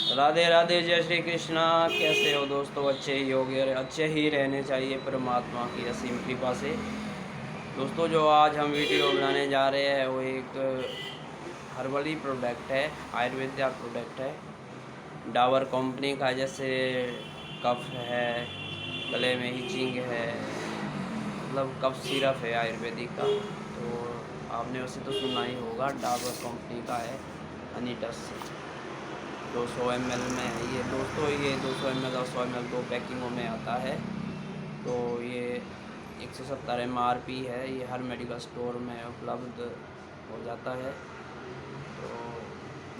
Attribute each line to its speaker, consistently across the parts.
Speaker 1: राधे राधे, जय श्री कृष्णा। कैसे हो दोस्तों? अच्छे ही होगे, अच्छे ही रहने चाहिए परमात्मा की असीम कृपा से। दोस्तों, जो आज हम वीडियो बनाने जा रहे हैं वो एक हर्बली प्रोडक्ट है, आयुर्वेदिक प्रोडक्ट है, डाबर कंपनी का। जैसे कफ है, गले में हीचिंग है, मतलब कफ सिरप है आयुर्वेदिक का। तो आपने वैसे तो सुना ही होगा, डाबर कंपनी का है, हनी टच 200 ml में है ये दोस्तों। ये 200 ml और 100 ml दो पैकिंगों में आता है। तो ये 170 MRP है। ये हर मेडिकल स्टोर में उपलब्ध हो जाता है। तो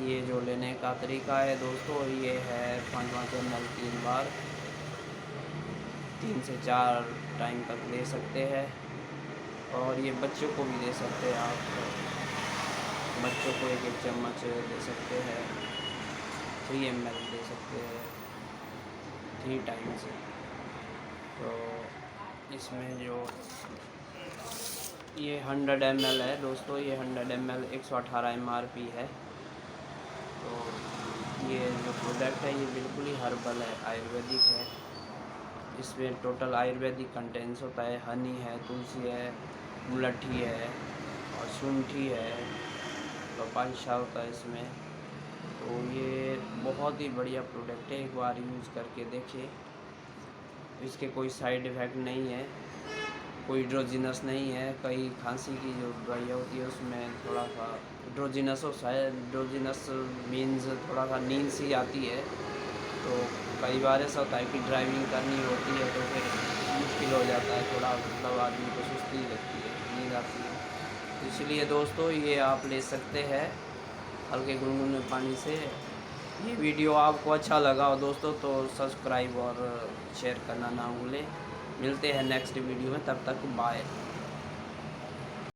Speaker 1: ये जो लेने का तरीका है दोस्तों, ये है 5 ml 3 बार, 3 से 4 टाइम तक ले सकते हैं। और ये बच्चों को भी दे सकते हैं आप। बच्चों को 1-1 चम्मच दे सकते हैं, 3 ml दे सकते हैं 3 टाइम से। तो इसमें जो ये 100 ml है दोस्तों, ये 100 ml 118 MRP है। तो ये जो प्रोडक्ट है ये बिल्कुल ही हर्बल है, आयुर्वेदिक है। इसमें टोटल आयुर्वेदिक कंटेंट्स होता है। हनी है, तुलसी है, मुलट्ठी है और शुंठी है, कपाशा होता है इसमें। तो ये बहुत ही बढ़िया प्रोडक्ट है, एक बार यूज़ करके देखिए। इसके कोई साइड इफ़ेक्ट नहीं है, कोई ड्रोजिनस नहीं है। कई खांसी की जो दवाइयाँ होती है उसमें थोड़ा सा ड्रोजिनस होता है। ड्रोजिनस मीन्स थोड़ा सा नींद सी आती है। तो कई बार ऐसा होता है कि ड्राइविंग करनी होती है तो फिर मुश्किल हो जाता है थोड़ा, मतलब आदमी को सुस्ती लगती है, नींद आती है। तो इसलिए दोस्तों ये आप ले सकते हैं हल्के गुनगुने पानी से। ये वीडियो आपको अच्छा लगा हो दोस्तों तो सब्सक्राइब और शेयर करना ना भूलें। मिलते हैं नेक्स्ट वीडियो में, तब तक बाय।